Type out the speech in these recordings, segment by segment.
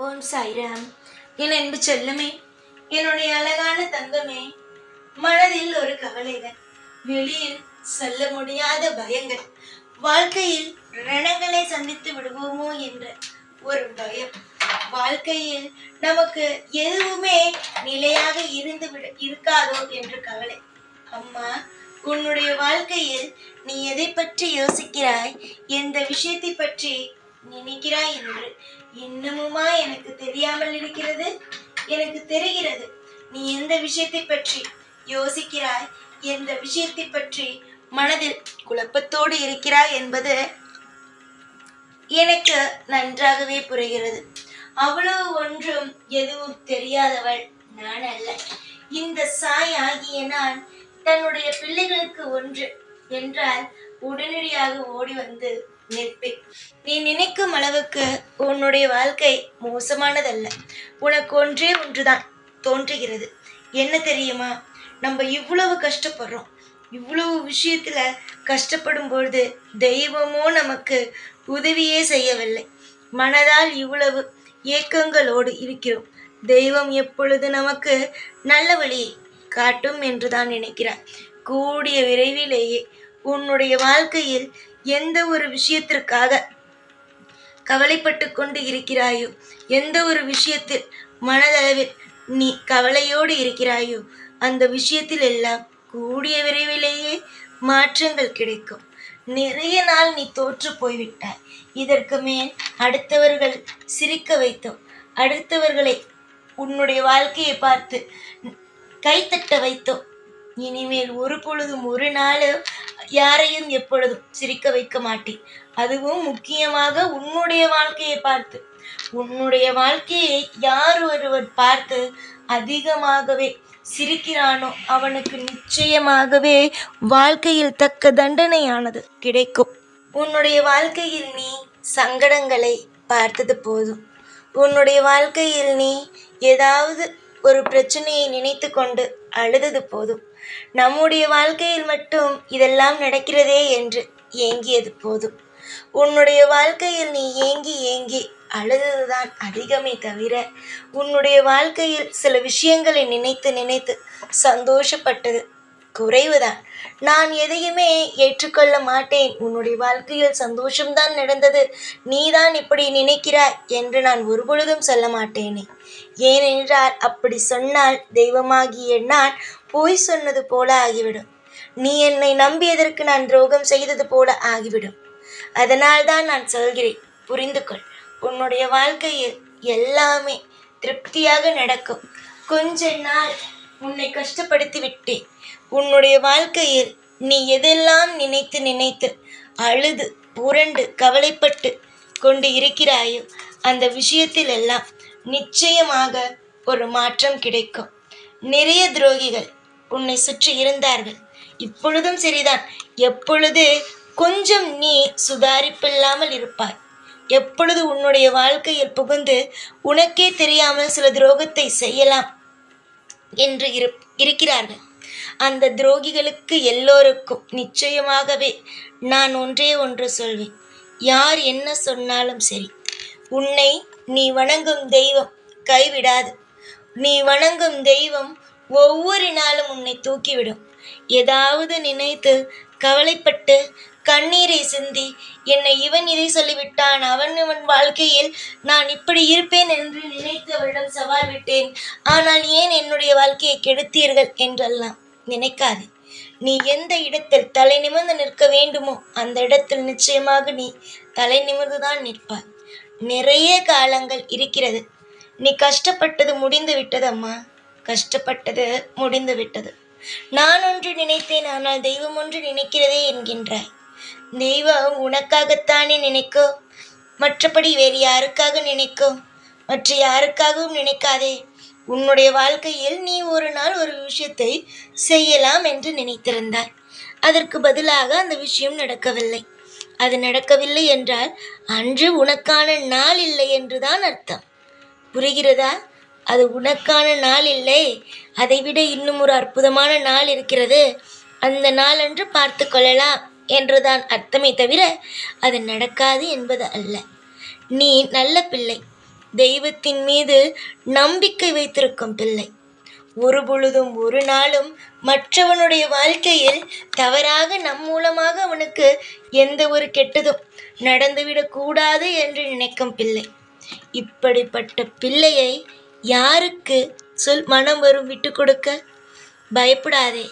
ஓம் சாய்ராம். என் அன்பு செல்லமே, என்னுடைய அழகான தங்கமே, மனதில் ஒரு கவலைகள், வெளியில் சொல்ல முடியாத பயங்கள், வாழ்க்கையில் ரணங்களை சந்தித்து விடுவோமோ என்ற ஒரு பயம், வாழ்க்கையில் நமக்கு எதுவுமே நிலையாக இருக்காதோ என்ற கவலை. அம்மா, உன்னுடைய வாழ்க்கையில் நீ எதை பற்றி யோசிக்கிறாய், எந்த விஷயத்தை பற்றி நினைக்கிறாய் என்று இன்னமுமா எனக்கு தெரியாமல் இருக்கிறது? எனக்கு தெரிகிறது நீ எந்த விஷயத்தை பற்றி யோசிக்கிறாய், எந்த விஷயத்தை பற்றி மனதில் குழப்பத்தோடு இருக்கிறாய் என்பது எனக்கு நன்றாகவே புரிகிறது. அவ்வளவு ஒன்றும் எதுவும் தெரியாதவள் நான் அல்ல. இந்த சாய் ஆகிய நான் தன்னுடைய பிள்ளைகளுக்கு ஒன்று என்றால் உடனடியாக ஓடி வந்து நிற்பேன். நீ நினைக்கும் அளவுக்கு உன்னுடைய வாழ்க்கை மோசமானதல்ல. உனக்கு ஒன்றே ஒன்றுதான் தோன்றுகிறது. என்ன தெரியுமா? நம்ம இவ்வளவு கஷ்டப்படுறோம். இவ்வளவு விஷயத்துல கஷ்டப்படும் பொழுது தெய்வமோ நமக்கு உதவியே செய்யவில்லை. மனதால் இவ்வளவு ஏக்கங்களோடு இருக்கிறோம். தெய்வம் எப்பொழுது நமக்கு நல்ல வழியை காட்டும் என்றுதான் நினைக்கிறார். கூடிய விரைவிலேயே உன்னுடைய வாழ்க்கையில் எந்த ஒரு விஷயத்திற்காக கவலைப்பட்டு கொண்டு இருக்கிறாயோ, எந்த ஒரு விஷயத்தில் மனதளவில் நீ கவலையோடு இருக்கிறாயோ, அந்த விஷயத்தில் எல்லாம் கூடிய விரைவிலேயே மாற்றங்கள் கிடைக்கும். நிறைய நாள் நீ தோற்று போய்விட்டாய். இதற்கு மேல் அடுத்தவர்கள் சிரிக்க வைத்தோம், அடுத்தவர்களை உன்னுடைய வாழ்க்கையை பார்த்து கைத்தட்ட வைத்தோம். இனிமேல் ஒரு பொழுதும் ஒரு நாளும் யாரையும் எப்பொழுதும் சிரிக்க வைக்க மாட்டேன். அதுவும் முக்கியமாக உன்னுடைய வாழ்க்கையை பார்த்து. உன்னுடைய வாழ்க்கையை யார் ஒருவர் பார்த்து அதிகமாகவே சிரிக்கிறானோ அவனுக்கு நிச்சயமாகவே வாழ்க்கையில் தக்க தண்டனையானது கிடைக்கும். உன்னுடைய வாழ்க்கையில் நீ சங்கடங்களை பார்த்தது போதும். உன்னுடைய வாழ்க்கையில் நீ ஏதாவது ஒரு பிரச்சனையை நினைத்து கொண்டு அழுதது போதும். நம்முடைய வாழ்க்கையில் மட்டும் இதெல்லாம் நடக்கிறதே என்று ஏங்கியது போதும். உன்னுடைய வாழ்க்கையில் நீ ஏங்கி ஏங்கி அழுததுதான் அதிகமே தவிர உன்னுடைய வாழ்க்கையில் சில விஷயங்களை நினைத்து நினைத்து சந்தோஷப்பட்டது குறைவுதான். நான் எதையுமே ஏற்றுக்கொள்ள மாட்டேன். உன்னுடைய வாழ்க்கையில் சந்தோஷம்தான் நடந்தது, நீதான் இப்படி நினைக்கிறாய் என்று நான் ஒருபொழுதும் சொல்ல மாட்டேனே. ஏனென்றால் அப்படி சொன்னால் தெய்வமாகிய நான் பொய் சொன்னது போல ஆகிவிடும். நீ என்னை நம்பியதற்கு நான் துரோகம் செய்தது போல ஆகிவிடும். அதனால்தான் நான் சொல்கிறேன், புரிந்து கொள். உன்னுடைய வாழ்க்கையில் எல்லாமே திருப்தியாக நடக்கும். கொஞ்ச நாள் உன்னை கஷ்டப்படுத்தி விட்டேன். உன்னுடைய வாழ்க்கையில் நீ எதெல்லாம் நினைத்து நினைத்து அழுது புரண்டு கவலைப்பட்டு கொண்டு இருக்கிறாயோ அந்த விஷயத்தில் எல்லாம் நிச்சயமாக ஒரு மாற்றம் கிடைக்கும். நிறைய துரோகிகள் உன்னை சுற்றி இருந்தார்கள். இப்பொழுதும் சரிதான். எப்பொழுது கொஞ்சம் நீ சுதாரிப்பில்லாமல் இருப்பாய், எப்பொழுது உன்னுடைய வாழ்க்கையில் புகுந்து உனக்கே தெரியாமல் சில துரோகத்தை செய்யலாம் என்று இருக்கிறார்கள். அந்த துரோகிகளுக்கு எல்லோருக்கும் நிச்சயமாகவே நான் ஒன்றே ஒன்று சொல்வேன். யார் என்ன சொன்னாலும் சரி, உன்னை நீ வணங்கும் தெய்வம் கைவிடாது. நீ வணங்கும் தெய்வம் ஒவ்வொரு நாளும் உன்னை தூக்கிவிடும். ஏதாவது நினைத்து கவலைப்பட்டு கண்ணீரை சிந்தி என்னை இவன் இதை சொல்லிவிட்டான், அவன் வாழ்க்கையில் நான் இப்படி இருப்பேன் என்று நினைத்து அவரிடம் சவால் விட்டேன், ஆனால் ஏன் என்னுடைய வாழ்க்கையை கெடுத்தீர்கள் என்றெல்லாம் நினைக்காதே. நீ எந்த இடத்தில் தலை நிமிர்ந்து நிற்க வேண்டுமோ அந்த இடத்தில் நிச்சயமாக நீ தலை நிமிர்ந்துதான் நிற்பாய். நிறைய காலங்கள் இருக்கிறது. நீ கஷ்டப்பட்டது முடிந்து விட்டது அம்மா, கஷ்டப்பட்டது முடிந்து விட்டது. நான் ஒன்று நினைத்தேன், ஆனால் தெய்வம் ஒன்று நினைக்கிறதே என்கின்றாய். தெய்வம் உனக்காகத்தானே நினைக்கும், மற்றபடி வேறு யாருக்காக நினைக்கும்? மற்ற யாருக்காகவும் நினைக்காதே. உன்னுடைய வாழ்க்கையில் நீ ஒரு நாள் ஒரு விஷயத்தை செய்யலாம் என்று நினைத்திருந்தாய். அதற்கு பதிலாக அந்த விஷயம் நடக்கவில்லை. அது நடக்கவில்லை என்றால் அன்று உனக்கான நாள் இல்லை என்றுதான் அர்த்தம். புரிகிறதா? அது உனக்கான நாள் இல்லை, அதைவிட இன்னும் ஒரு அற்புதமான நாள் இருக்கிறது, அந்த நாள் அன்று பார்த்து கொள்ளலாம் என்றுதான் அர்த்தமே தவிர அது நடக்காது என்பது அல்ல. நீ நல்ல பிள்ளை. தெய்வத்தின் மீது நம்பிக்கை வைத்திருக்கும் பிள்ளை. ஒரு பொழுதும் ஒரு நாளும் மற்றவனுடைய வாழ்க்கையில் தவறாக நம் மூலமாக அவனுக்கு எந்த ஒரு கெட்டதும் நடந்துவிடக் கூடாது என்று நினைக்கும் பிள்ளை. இப்படிப்பட்ட பிள்ளையை யாருக்கு மனம் வரும் விட்டு கொடுக்க? பயப்படாதே,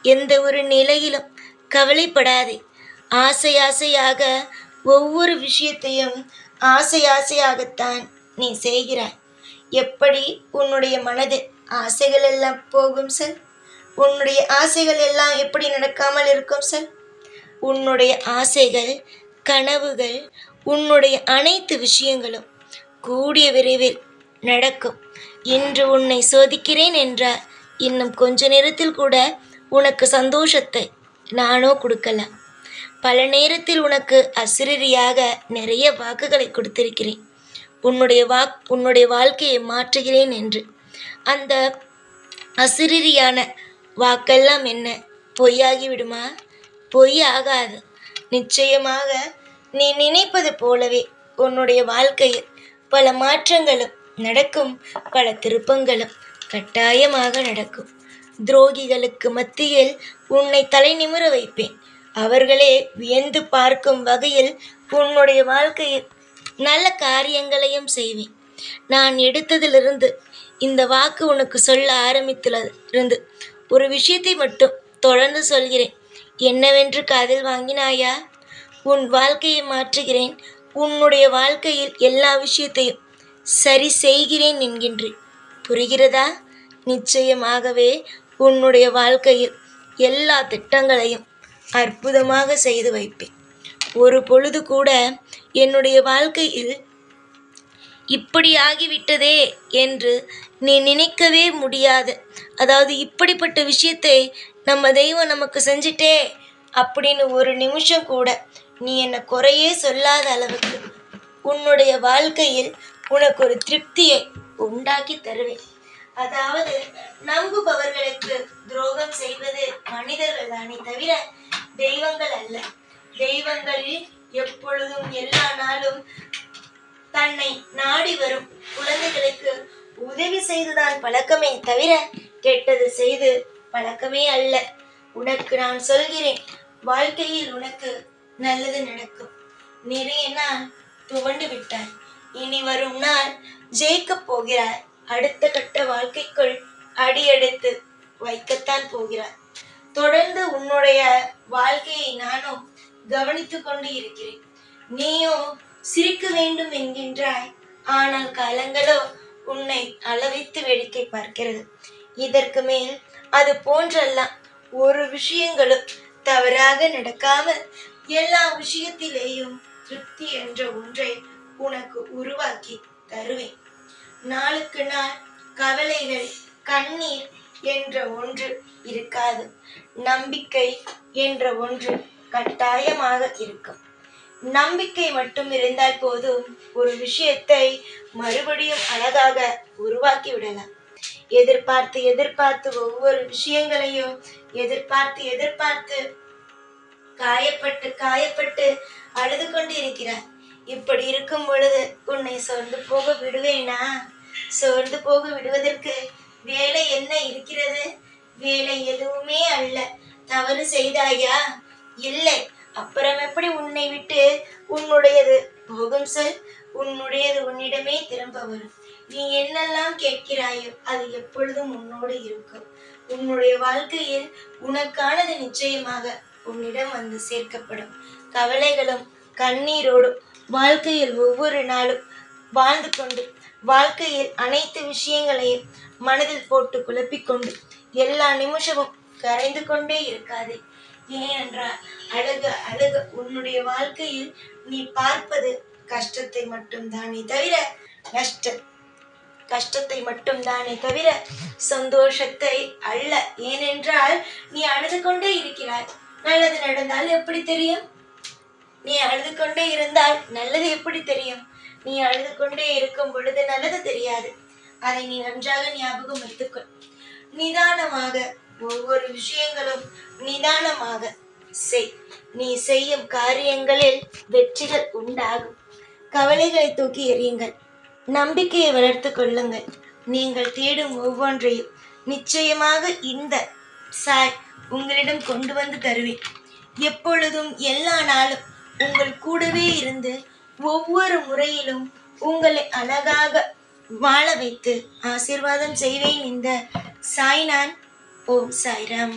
எந்த ஒரு நிலையிலும் கவலைப்படாதே. ஆசை ஆசையாக ஒவ்வொரு விஷயத்தையும் ஆசை ஆசையாகத்தான் நீ செய்கிறாய். எப்படி உன்னுடைய மனது ஆசைகள் எல்லாம் போகும் சார்? உன்னுடைய ஆசைகள் எல்லாம் எப்படி நடக்காமல் இருக்கும் சார்? உன்னுடைய ஆசைகள், கனவுகள், உன்னுடைய அனைத்து விஷயங்களும் கூடிய விரைவில் நடக்கும். இன்று உன்னை சோதிக்கிறேன் என்றால் இன்னும் கொஞ்ச நேரத்தில் கூட உனக்கு சந்தோஷத்தை நானோ கொடுக்கலாம். பல நேரத்தில் உனக்கு அசிரரியாக நிறைய வாக்குகளை கொடுத்திருக்கிறேன். உன்னுடைய வாழ்க்கையை மாற்றுகிறேன் என்று. அந்த அசிரரியான வாக்கெல்லாம் என்ன பொய்யாகி விடுமா? பொய் ஆகாது. நிச்சயமாக நீ நினைப்பது போலவே உன்னுடைய வாழ்க்கையில் பல மாற்றங்களும் நடக்கும், பல திருப்பங்களும் கட்டாயமாக நடக்கும். துரோகிகளுக்கு மத்தியில் உன்னை தலை நிமிர வைப்பேன். அவர்களே வியந்து பார்க்கும் வகையில் உன்னுடைய வாழ்க்கையில் நல்ல காரியங்களையும் செய்வேன். நான் எடுத்ததிலிருந்து இந்த வாக்கு உனக்கு சொல்ல ஆரம்பித்ததிலிருந்து ஒரு விஷயத்தை மட்டும் தொடர்ந்து சொல்கிறேன். என்னவென்று காதில் வாங்கினாயா? உன் வாழ்க்கையை மாற்றுகிறேன், உன்னுடைய வாழ்க்கையில் எல்லா விஷயத்தையும் சரி செய்கிறேன் என்கின்றேன். புரிகிறதா? நிச்சயமாகவே உன்னுடைய வாழ்க்கையில் எல்லா திட்டங்களையும் அற்புதமாக செய்து வைப்பேன். ஒரு பொழுது கூட என்னுடைய வாழ்க்கையில் இப்படி ஆகிவிட்டதே என்று நீ நினைக்கவே முடியாது. அதாவது இப்படிப்பட்ட விஷயத்தை நம்ம தெய்வம் நமக்கு செஞ்சிட்டே அப்படின்னு ஒரு நிமிஷம் கூட நீ என்னை குறையே சொல்லாத அளவுக்கு உன்னுடைய வாழ்க்கையில் உனக்கு ஒரு திருப்தியை உண்டாக்கி தருவேன். அதாவது நம்புபவர்களுக்கு துரோகம் செய்வது மனிதர்கள் தானே தவிர தெய்வங்கள் அல்ல. தெய்வங்களில் எப்பொழுதும் எல்லா நாளும் தன்னை நாடி வரும் குழந்தைகளுக்கு உதவி செய்துதான் பழக்கமே தவிர கெட்டது செய்து பழக்கமே அல்ல. உனக்கு நான் சொல்கிறேன், வாழ்க்கையில் உனக்கு நல்லது நடக்கும். நிறைய நாள் துவண்டு விட்டாய், இனி வரும் நாள் ஜெயிக்கப் போகிறாய். அடுத்த கட்ட வாழ்க்கைக்குள் அடியெடுத்து வைக்கத்தான் போகிறாய். தொடர்ந்து உன்னுடைய வாழ்க்கையை நானும் கவனித்துக் கொண்டு இருக்கிறேன். நீயோ சிரிக்க வேண்டும் என்கின்றாய், ஆனால் காலங்களோ உன்னை அளவைத்து வேடிக்கை பார்க்கிறது. இதற்கு மேல் அது போன்றெல்லாம் ஒரு விஷயங்களும் தவறாக நடக்காமல் எல்லா விஷயத்திலேயும் திருப்தி என்ற ஒன்றை உனக்கு உருவாக்கி தருவேன். நாளுக்கு நாள் கவலைகள், கண்ணீர் என்ற ஒன்று இருக்காது. நம்பிக்கை என்ற ஒன்று கட்டாயமாக இருக்கும். நம்பிக்கை மட்டும் இருந்தால் போதும், ஒரு விஷயத்தை மறுபடியும் அழகாக உருவாக்கி விடலாம். எதிர்பார்த்து எதிர்பார்த்து ஒவ்வொரு விஷயங்களையும் எதிர்பார்த்து காயப்பட்டு காயப்பட்டு அழுது கொண்டு இருக்கிறார். இப்படி இருக்கும் பொழுது உன்னை சோர்ந்து போக விடுவேனா? சோர்ந்து போக விடுவதற்கு வேலை என்ன இருக்கிறது? வேலை எதுவுமே அல்ல. தவறு செய்தாயா? இல்லை. அப்புறம் எப்படி உன்னை விட்டு உன்னுடையது போகும் சொல்? உன்னுடையது உன்னிடமே திரும்ப வரும். நீ என்னெல்லாம் கேட்கிறாயோ அது எப்பொழுதும் உன்னோடு இருக்கும். உன்னுடைய வாழ்க்கையில் உனக்கானது நிச்சயமாக உன்னிடம் வந்து சேர்க்கப்படும். கவலைகளும் கண்ணீரோடும் வாழ்க்கையில் ஒவ்வொரு நாளும் வாழ்ந்து கொண்டு, வாழ்க்கையில் அனைத்து விஷயங்களையும் மனதில் போட்டு குழப்பிக்கொண்டு எல்லா நிமிஷமும் கரைந்து கொண்டே இருக்காதே. ஏனென்றால் அழக உன்னுடைய வாழ்க்கையில் நீ பார்ப்பது கஷ்டத்தை மட்டும்தானே தவிர கஷ்டத்தை மட்டும்தானே தவிர சந்தோஷத்தை அல்ல. ஏனென்றால் நீ அழுது கொண்டே இருக்கிறாய். நல்லது நடந்தால் எப்படி தெரியும்? நீ அழுது கொண்டே இருந்தால் நல்லது எப்படி தெரியும்? நீ அழுது கொண்டே இருக்கும் பொழுது நல்லது தெரியாது. அதை நீ நன்றாக ஞாபகம் வைத்துக்கொள். நிதானமாக ஒவ்வொரு விஷயங்களும் நிதானமாக செய். நீ செய்யும் காரியங்களில் வெற்றிகள் உண்டாகும். கவலைகளை தூக்கி எறியுங்கள். நம்பிக்கையை வளர்த்து கொள்ளுங்கள். நீங்கள் தேடும் ஒவ்வொன்றையும் நிச்சயமாக இந்த சாய் உங்களிடம் கொண்டு வந்து தருவேன். எப்பொழுதும் எல்லா நாளும் உங்கள் கூடவே இருந்து ஒவ்வொரு முறையிலும் உங்களை அழகாக வாழ வைத்து ஆசீர்வாதம் செய்வேன் இந்த சாய்நான். ஓம் சாய்ராம்.